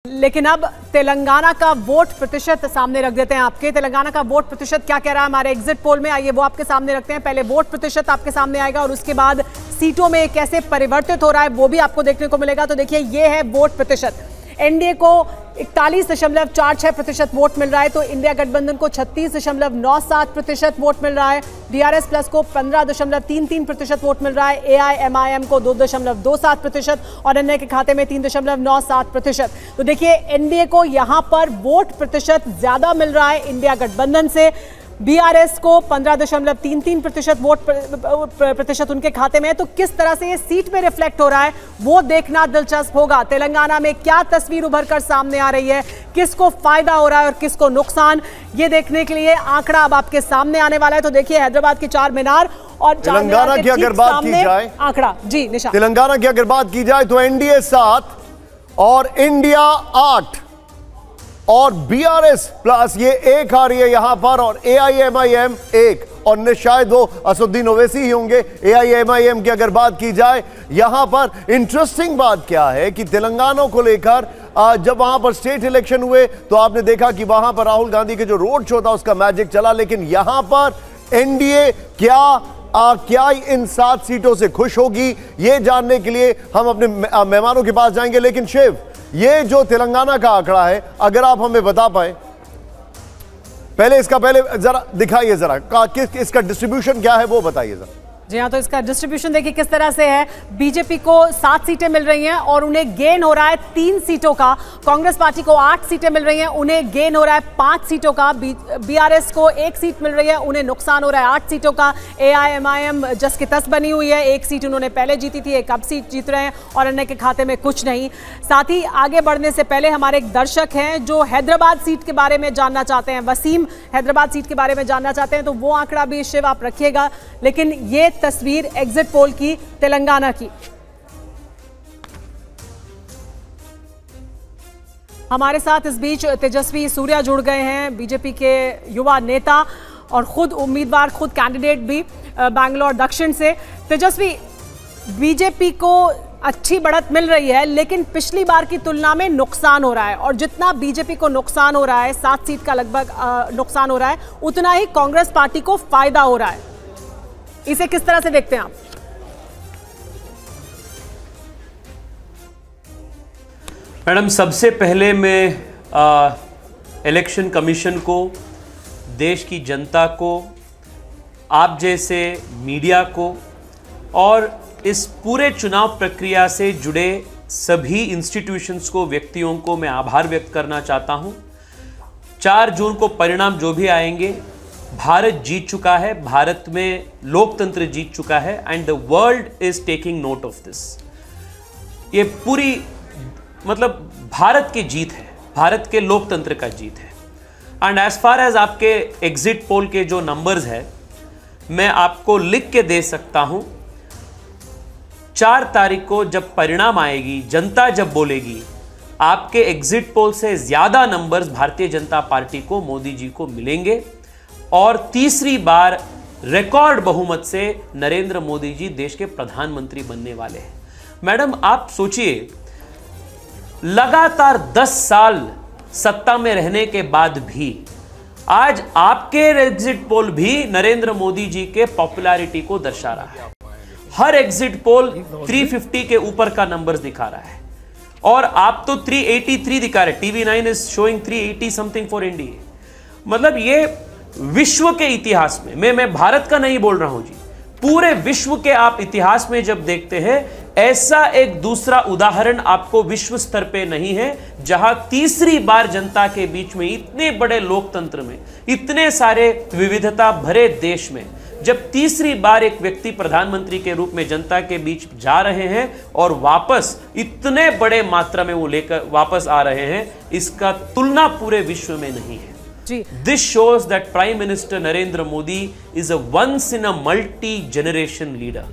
लेकिन अब तेलंगाना का वोट प्रतिशत सामने रख देते हैं आपके। तेलंगाना का वोट प्रतिशत क्या कह रहा है हमारे एग्जिट पोल में, आइए वो आपके सामने रखते हैं। पहले वोट प्रतिशत आपके सामने आएगा और उसके बाद सीटों में कैसे परिवर्तित हो रहा है वो भी आपको देखने को मिलेगा। तो देखिए ये है वोट प्रतिशत। एनडीए को 41.46% वोट मिल रहा है, तो इंडिया गठबंधन को 36.97% वोट मिल रहा है। डीआरएस प्लस को 15.33% वोट मिल रहा है। एआईएमआईएम को 2.27% और एनडीए के खाते में 3.97%। तो देखिए एनडीए को यहां पर वोट प्रतिशत ज्यादा मिल रहा है इंडिया गठबंधन से। बीआरएस को 15.33% वोट प्रतिशत उनके खाते में है। तो किस तरह से ये सीट में रिफ्लेक्ट हो रहा है वो देखना दिलचस्प होगा। तेलंगाना में क्या तस्वीर उभर कर सामने आ रही है, किसको फायदा हो रहा है और किसको नुकसान, ये देखने के लिए आंकड़ा अब आपके सामने आने वाला है। तो देखिए हैदराबाद की चार मीनार और तेलंगाना की अगर बात की जाए, आंकड़ा जी निशा, तेलंगाना की अगर बात की जाए तो एनडीए 7 और इंडिया 8 और बीआरएस प्लस ये 1 आ रही है यहां पर, और एआईएमआईएम 1, और शायद वो असदुद्दीन ओवैसी ही होंगे। एआईएमआईएम की अगर बात की जाए यहां पर इंटरेस्टिंग बात क्या है कि तेलंगाना को लेकर जब वहां पर स्टेट इलेक्शन हुए तो आपने देखा कि वहां पर राहुल गांधी के जो रोड शो था उसका मैजिक चला, लेकिन यहां पर एनडीए क्या इन 7 सीटों से खुश होगी, ये जानने के लिए हम अपने मेहमानों के पास जाएंगे। लेकिन शिव, ये जो तेलंगाना का आंकड़ा है अगर आप हमें बता पाए, पहले जरा दिखाइए, जरा इसका डिस्ट्रीब्यूशन क्या है वो बताइए जरा। जी हाँ, तो इसका डिस्ट्रीब्यूशन देखिए किस तरह से है। बीजेपी को 7 सीटें मिल रही हैं और उन्हें गेन हो रहा है 3 सीटों का। कांग्रेस पार्टी को 8 सीटें मिल रही हैं, उन्हें गेन हो रहा है 5 सीटों का। बीआरएस को 1 सीट मिल रही है, उन्हें नुकसान हो रहा है 8 सीटों का। एआईएमआईएम जस की तस बनी हुई है, 1 सीट उन्होंने पहले जीती थी, एक अब सीट जीत रहे हैं और अन्य के खाते में कुछ नहीं। साथ ही आगे बढ़ने से पहले हमारे एक दर्शक हैं जो हैदराबाद सीट के बारे में जानना चाहते हैं, वसीम हैदराबाद सीट के बारे में जानना चाहते हैं, तो वो आंकड़ा भी शिव आप रखिएगा। लेकिन ये तस्वीर एग्जिट पोल की तेलंगाना की। हमारे साथ इस बीच तेजस्वी सूर्या जुड़ गए हैं, बीजेपी के युवा नेता और खुद उम्मीदवार, खुद कैंडिडेट भी बैंगलोर दक्षिण से। तेजस्वी, बीजेपी को अच्छी बढ़त मिल रही है लेकिन पिछली बार की तुलना में नुकसान हो रहा है, और जितना बीजेपी को नुकसान हो रहा है, 7 सीट का लगभग नुकसान हो रहा है, उतना ही कांग्रेस पार्टी को फायदा हो रहा है। इसे किस तरह से देखते हैं आप? मैडम, सबसे पहले मैं इलेक्शन कमीशन को, देश की जनता को, आप जैसे मीडिया को और इस पूरे चुनाव प्रक्रिया से जुड़े सभी इंस्टीट्यूशंस को, व्यक्तियों को मैं आभार व्यक्त करना चाहता हूं। 4 जून को परिणाम जो भी आएंगे, भारत जीत चुका है, भारत में लोकतंत्र जीत चुका है and the world is taking note of this. ये पूरी मतलब भारत की जीत है, भारत के लोकतंत्र का जीत है। एंड एज फार एज आपके एग्जिट पोल के जो नंबर्स है, मैं आपको लिख के दे सकता हूं। 4 तारीख को जब परिणाम आएगी, जनता जब बोलेगी, आपके एग्जिट पोल से ज्यादा नंबर्स भारतीय जनता पार्टी को, मोदी जी को मिलेंगे और तीसरी बार रिकॉर्ड बहुमत से नरेंद्र मोदी जी देश के प्रधानमंत्री बनने वाले हैं। मैडम, आप सोचिए, लगातार 10 साल सत्ता में रहने के बाद भी आज आपके एग्जिट पोल भी नरेंद्र मोदी जी के पॉपुलैरिटी को दर्शा रहा है। हर एग्जिट पोल 350 के ऊपर का नंबर्स दिखा रहा है और आप तो 383 दिखा रहे। TV9 is showing 380 something for India. मतलब ये विश्व के इतिहास में, मैं भारत का नहीं बोल रहा हूं जी, पूरे विश्व के आप इतिहास में जब देखते हैं, ऐसा एक दूसरा उदाहरण आपको विश्व स्तर पे नहीं है जहां तीसरी बार जनता के बीच में, इतने बड़े लोकतंत्र में, इतने सारे विविधता भरे देश में, जब तीसरी बार एक व्यक्ति प्रधानमंत्री के रूप में जनता के बीच जा रहे हैं और वापस इतने बड़े मात्रा में वो लेकर वापस आ रहे हैं, इसका तुलना पूरे विश्व में नहीं है। This shows that Prime Minister Narendra Modi is a once in a multi-generation leader.